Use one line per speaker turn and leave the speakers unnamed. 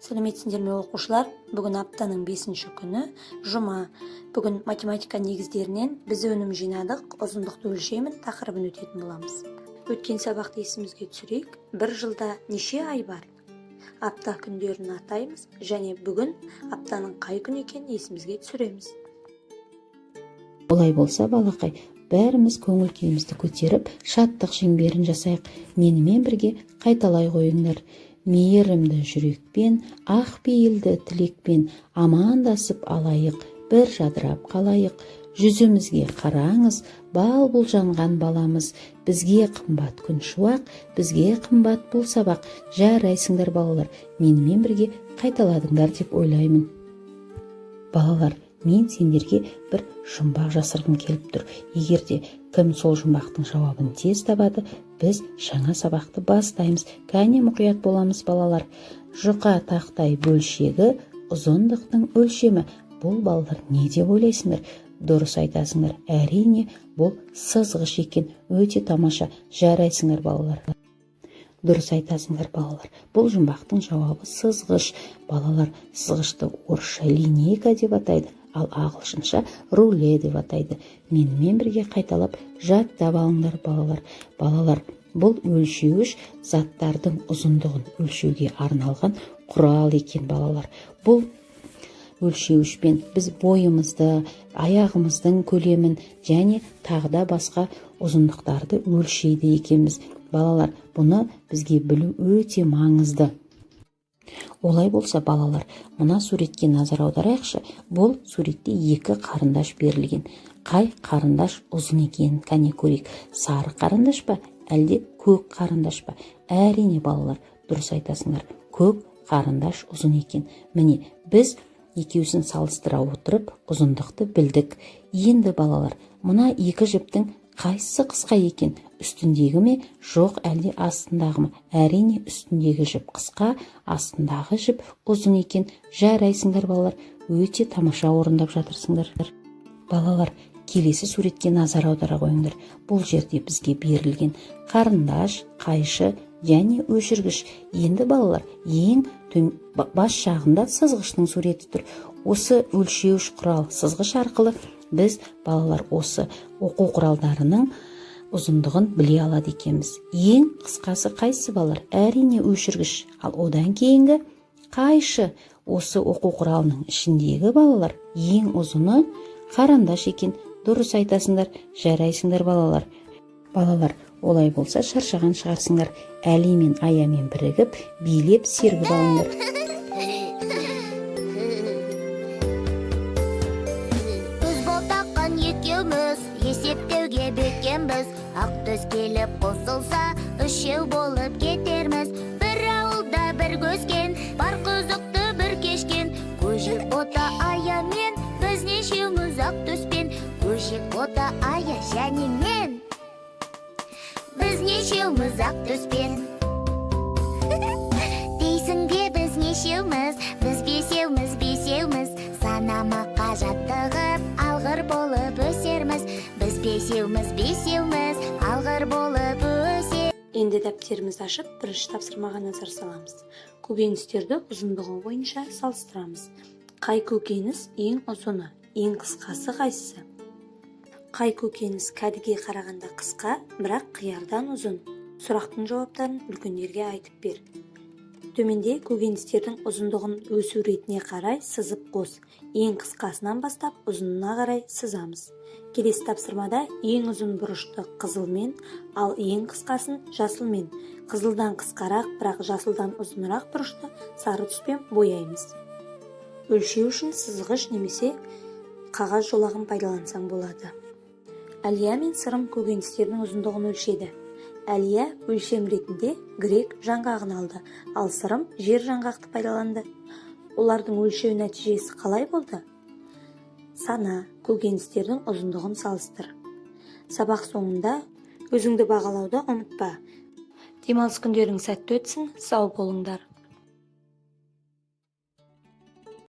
Сәлеметсіңдер ме оқушылар? Бүгін аптаның 5-ші күні, жұма. Бүгін математика негіздерінен біз өнім жинадық, ұзындықты өлшеймін тақырыбын өтетін боламыз. Өткен сабақты есімізге түсірейік. Бір жылда неше ай бар? Апта күндерін атаймыз және бүгін аптаның қай күн екенін есімізге түсіреміз.
Олай болса, балақай, бәріміз көңіл күйімізді көтеріп, шаттық шеңберін жасайық. Менімен бірге қайталай қойыңдар. Мейірімді жүрекпен, ақ пейілді тілекпен амандасып алайық, бір жадырап қалайық. Жүзімізге қараңыз, бал бұлжанған баламыз. Бізге қымбат күн шуақ, бізге қымбат бұл сабақ. Жарайсыңдар балалар, менімен бірге қайталадыңдар деп ойлаймын. Балалар, мен сендерге бір жұмбақ жасырғым келіп тұр. Егерде кім сол жұмбақтың жауабын тез табады, біз жаңа сабақты бастаймыз. Кәне мұқият боламыз балалар. Жұқа тақтай бөлшегі ұзындықтың өлшемі. Бұл балалар не деп ойлайсыңдар? Дұрыс айтасыңдар. Әрине, бұл сызғыш екен. Өте тамаша. Жарайсыңдар балалар. Дұрыс айтасыңдар балалар. Бұл жұмбақтың жауабы сызғыш. Балалар, сызғышты орысша линейка деп атайды, ал ағылшынша руле деп атайды. Менімен бірге қайталап жаттап алыңдар балалар. Балалар, бұл өлшеуіш заттардың ұзындығын өлшеуге арналған құрал екен балалар. Бұл өлшеуішпен біз бойымызды, аяғымыздың көлемін және тағда басқа ұзындықтарды өлшейді екенбіз. Балалар, бұны бізге білу өте маңызды. Олай болса, балалар, мына суретке назар аударайықшы. Бұл суретте екі қарындаш берілген. Қай қарындаш ұзын екенін кәне көрейік. Сары қарындаш па, әлде көк қарындаш па? Әрине балалар, дұрыс айтасыңдар. Көк қарындаш ұзын екен. Міне, біз екеуісін салыстыра отырып ұзындықты білдік. Енді балалар, мына екі жіптің қайсысы қысқа екен? Үстіндегі ме, жоқ әлде астындағы ма? Әрине, үстіндегі жіп қысқа, астындағы жіп ұзын екен. Жарайсыңдар балалар, өте тамаша орындап жатырсыңдар. Балалар, келесі суретке назар аудара қойыңдар. Бұл жерде бізге берілген қарындаш, қайшы және өшіргіш. Енді балалар, ең бас жағында сызғыштың суреті тұр. Осы өлшеуіш құрал сызғыш арқылы біз балалар осы оқу құралдарының ұзындығын біле алады екенбіз. Ең қысқасы қайсы балалар? Әрине өшіргіш. Ал одан кейінгі қайшы. Осы оқу құралының ішіндегі балалар ең ұзыны қарындаш екен. Дұрыс айтасыңдар. Жарайсыңдар балалар. Балалар, олай болса шаршаған шығарсыңдар. Әли мен Аямен бірігіп, билеп сергіп алыңдар.
Біз болтаққан екеуміз, есептеуге бекембіз. Ақ төс келіп қосылса, үшеу болып кетерміз. Бір ауылда бір көзген, бар қызықты бір кешкен. Көжек бота Аямен, біз нешеуміз ақ төспен. Көжек бота Ая және мен, біз нешеуміз ақ төспен. Дейсің бе біз нешеуміз, біз бесеуміз. Санамаққа жаттығып, алғыр болып өсерміз. Біз бесеуміз, алғыр болып өсер.
Енді дәптерімізді ашып, бірінші тапсырмаға назар саламыз. Көкөністерді ұзындығы бойынша салыстырамыз. Қай көкөніс ең ұзыны, ең қысқасы қайсысы? Қай көкөніс кәдіге қарағанда қысқа, бірақ қиярдан ұзын? Сұрақтың жауаптарын үлкендерге айтып бер. Төменде көкөністердің ұзындығын өсу ретіне қарай сызып қос. Ең қысқасынан бастап ұзынына қарай сызамыз. Келесі тапсырмада ең ұзын бұрышты қызылмен, ал ең қысқасын жасылмен. Қызылдан қысқарақ, бірақ жасылдан ұзынырақ бұрышты сары түспен бояймыз. Өлшеу үшін сызғыш немесе қағаз жолағын пайдалансаң болады. Әлия мен Сырым көкөністердің ұзындығын өлшеді. Әлия өлшем ретінде грек жаңғағын алды, ал Сырым жер жаңғақты пайдаланды. Олардың өлшеу нәтижесі қалай болды? Сана, көкөністердің ұзындығын салыстыр. Сабақ соңында өзіңді бағалауды ұмытпа. Демалыс күндерің сәтті өтсін, сау болыңдар.